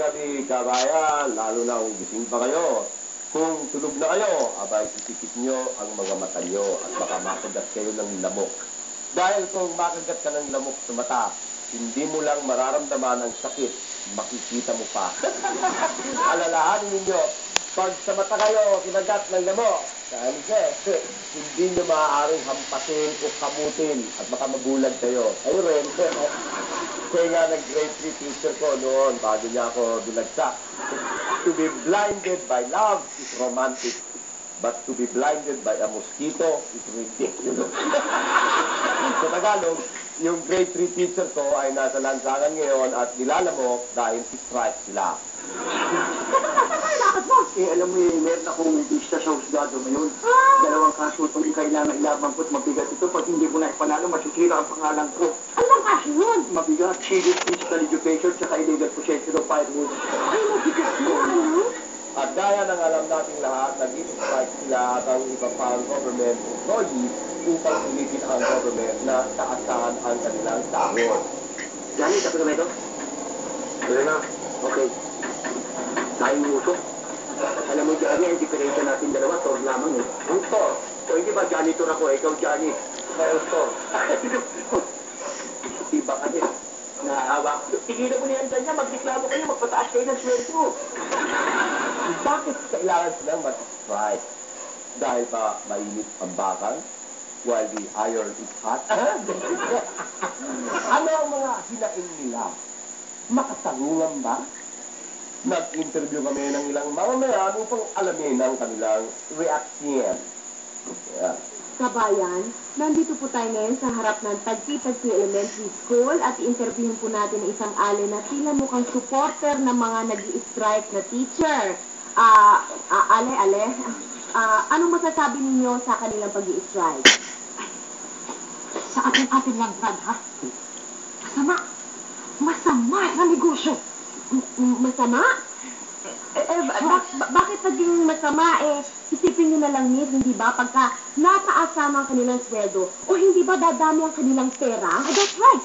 gabi, kabayan, lalo na kung gising pa kayo. Kung tulog na kayo, abay, isikip nyo ang mga mata nyo at baka makagat kayo ng lamok. Dahil kung makagat ka ng lamok sa mata, hindi mo lang mararamdaman ang sakit, makikita mo pa. Alalahanin ninyo, pag sa mata kayo, kinagat ng lamok, dahil hindi nyo maaaring hampasin o kamutin at baka mabulag kayo. Kayo rin. Kaya nga nag-grade 3 teacher ko noon, bago niya ako binagsak. To be blinded by love is romantic, but to be blinded by a mosquito is ridiculous. Sa Tagalog, yung grade 3 teacher ko ay nasa lansangan ngayon at nilalamok dahil strike sila. Bakit mo? Alam mo meron akong vista sa husgado ngayon. Dalawang kaso itong kailangan ilaban ko't mabigat ito. Pag hindi ko na ipanalo, masisira ang pangalan ko. Anong kaso yun? Mabigat, serious physical education, tsaka illegal possession of firewood. Ay, mabigat mo, ano? At gaya ng alam nating lahat, nag-strike sila at ang iba pang government employees upang ulitin ang government na taasan ang kanilang sahod. Johnny, tapos na ito? Wala na. Okay. Tayong uso. Alam mo, Johnny, ang diferensya natin dalawa, Tor lamang eh. Ang Tor? O hindi ba janitor ako, ikaw Johnny? Mayroon Tor. Iba ka din. Naawa. Tigilan mo na yan dyan, magreklamo kayo, magpataas kayo ng sweldo. Bakit kailangan silang mag-strike? Dahil ba mainit ang bakal? While the iron is hot? Ano ang mga hinaing nila? Makatarungan ba? Nag-interview kami ng ilang mamamayan upang alamin ang kanilang reaction. Yeah. Kabayan, nandito po tayo ngayon sa harap ng Tagpi-Tagpi Elementary School at i-interviewin po natin ang isang ale na tila mukhang supporter ng mga nag-i-strike na teacher. Anong masasabi ninyo sa kanilang pag-i-strike? Sa atin lang, Brad, ha? Masama sa negosyo. Masama? Bakit naging masama? Isipin nyo na lang, Miss, hindi ba? Pagka nataas ang kanilang sweldo, o hindi ba dadami ang kanilang pera? That's right.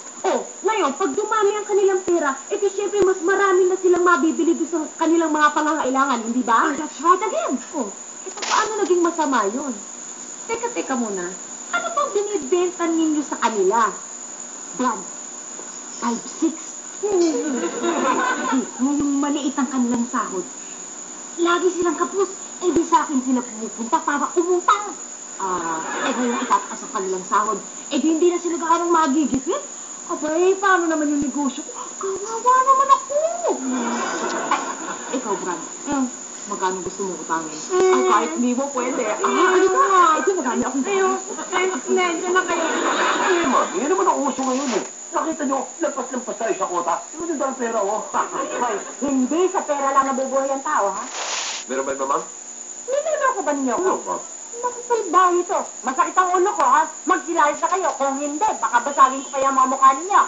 Ngayon, pag dumami ang kanilang pera, siyempre mas marami na silang mabibili doon sa kanilang mga pangangailangan, hindi ba? That's right again. Paano naging masama yun? Teka muna. Ano bang binibenta ninyo sa kanila? Brad, 5-6. Ngayong maliit ang kanilang sahod, lagi silang kapos. Di sa akin sila pumupunta para umutang. Ngayong itataas ang kanilang sahod, hindi na sila gaano magigipit. Abay, paano naman yung negosyo ko? Kawawa naman ako. Ikaw, Brad, magkano gusto mo utangin? Kahit hindi mo pwede. Ito magkano akong Medyo na kayo. Yan naman ang uso ngayon eh. Nakita nyo, lampas-lampas tayo sa kota. Ano yung dalang pera, Hindi sa pera lang nabubuhay ang tao, ha? Meron ba mamang? Nilalaw ko ba ninyo? Ano ba? Makapalbaho ito. Masakit ang ulo ko, ha? Magsilayas na kayo. Kung hindi, baka basagin ko kaya mga mukha ninyo.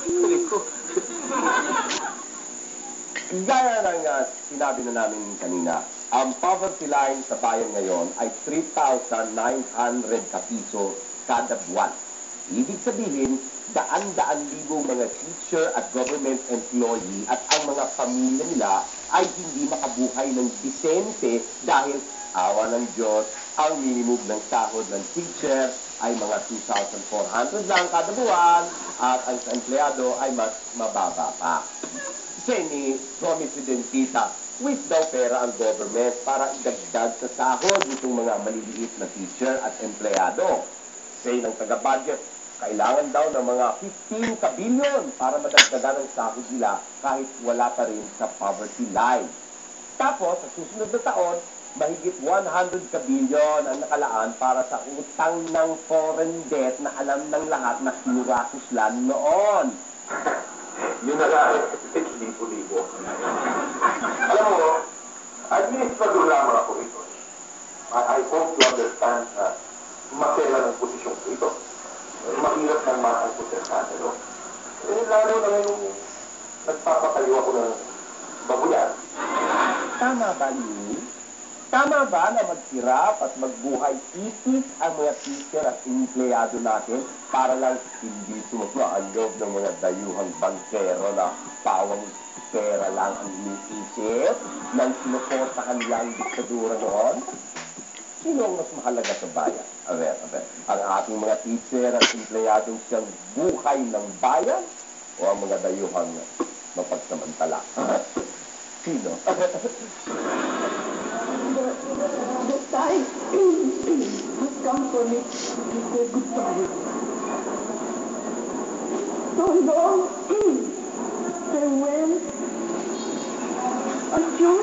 Kulit ko. Gaya ng sinabi na namin kanina, ang poverty line sa bayan ngayon ay 3,900 kapiso kada buwan. Ibig sabihin, daan-daan libong mga teacher at government employee at ang mga pamilya nila ay hindi makabuhay ng disente dahil awa ng Diyos, ang minimum ng sahod ng teacher ay mga 2,400 lang kada buwan at ang empleyado ay mas mababa pa. Kasi ni Promise Dentita, with daw pera ang government para idagdag sa sahod nitong mga maliliit na teacher at empleyado. Say ng taga-budget, kailangan daw ng mga 15 kabilyon para madagdagan ang sahod nila kahit wala pa rin sa poverty line. Tapos, sa susunod na taon, mahigit 100 kabilyon ang nakalaan para sa utang ng foreign debt na alam ng lahat na Kurakuslan noon. Yun na lang, 6,000. Alam mo, administrador lamang ako ito. I hope you understand na masela ng posisyon ko ito. Mahirap ng mahal ko sa kanalo. Lalo na ngayong nagpapatayo ako ng babuyan. Tama ba, Louie? Tama ba na maghirap at magbuhay itis ang mga teacher at empleyado natin para lang hindi sumama ang loob ng mga dayuhang bangkero na pawang pera lang ang iniisip nang sinuportahan lang diktadura noon? Sino ang mas mahalaga sa bayan? Aber. Ang ating mga teacher at empleyadong siyang buhay ng bayan o ang mga dayuhang mapagsamantala? Sino? The time has come for me to say goodbye. So long, farewell, adieu.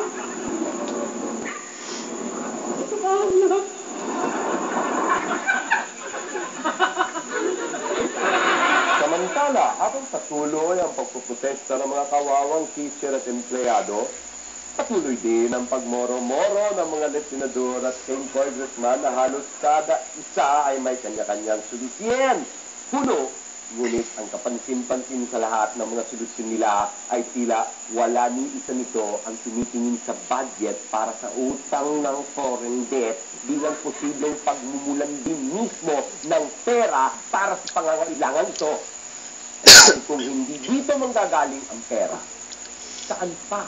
Samantala, habang patuloy ang pagpuprotesta ng mga kawawang teacher at empleyado, patuloy din ang pagmoro-moro ng mga legislador at king congressman na halos kada isa ay may kanya-kanyang solusyon. Puno, ngunit ang kapansin-pansin sa lahat ng mga solusyon nila ay tila wala ni isa nito ang tumitingin sa budget para sa utang ng foreign debt bilang posibleng pagmumulan din mismo ng pera para sa pangangailangan ito. Dahil kung hindi dito manggagaling ang pera, saan pa?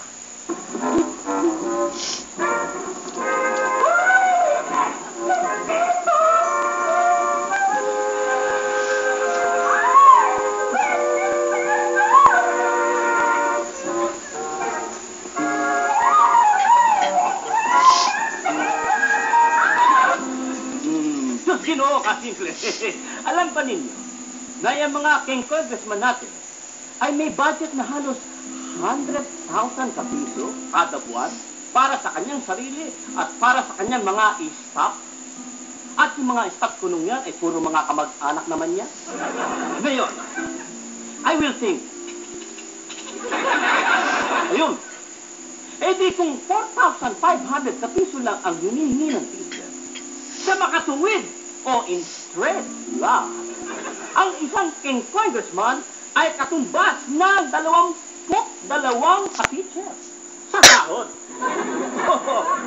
Ginoo ka, simple. Alam pa ninyo na yung mga king congressman natin ay may budget na halos 100,000 ka piso kada buwan para sa kanyang sarili at para sa kanyang mga staff. At yung mga staff kunong yan ay puro mga kamag-anak naman niya. Ngayon, I will think. Ayun. Eh di kung 4,500 ka piso lang ang hinihingi ng teacher sa makatuwid o in straight lang, ang isang king congressman ay katumbas ng 22 ka-teacher sa sahod.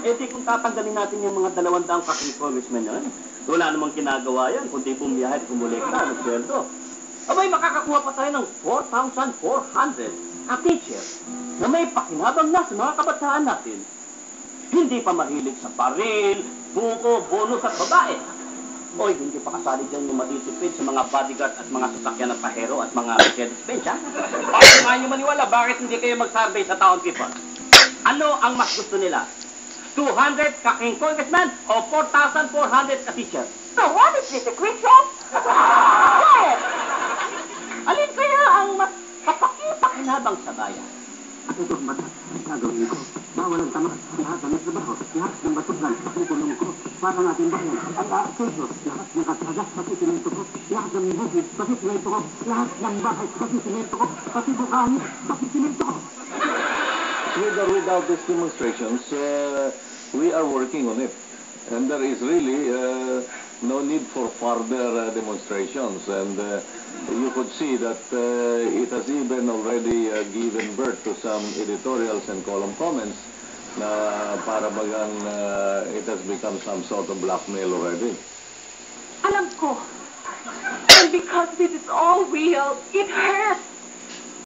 Eh di kung tatanggalin natin yung mga 200 ka-king congressman yan, wala namang ginagawa yan, kundi bumiyahe at kumulekta ng sweldo. Abay, makakakuha pa tayo ng 4,400 ka-teacher na may pakinabang na sa mga kabataan natin. Hindi pa mahilig sa baril, buko, bonus at babae. Oy, hindi pa kasali dyan yung matitipid sa mga bodyguard at mga sasakyan ng pahero at mga Mercedes-Benz, ha? Bakit nga nyo maniwala? Bakit hindi kayo mag-survey sa taong people? Ano ang mas gusto nila? 200 ka-king congressman o 4,400 ka-teacher? So what is this, a quiz show? Quiet! Alin kaya ang mas kapaki-pakinabang sa bayan? Ito ang batas, gagawin ko. Bawal ang tama, lahat ng trabaho, lahat ng batugan, pakukulong ko. Para ng ating bayan, ang aakeso, lahat ng katraga, pati simento ko, lahat ng buhay, pati simento ko, lahat ng bahay, pati simento ko, pati bukahin, pati simento ko. With or without these demonstrations, we are working on it. And there is really no need for further demonstrations. And you could see that it has even already given birth to some editorials and column comments na para bagang it has become some sort of blackmail already. Alam ko. And because this is all real, it hurts.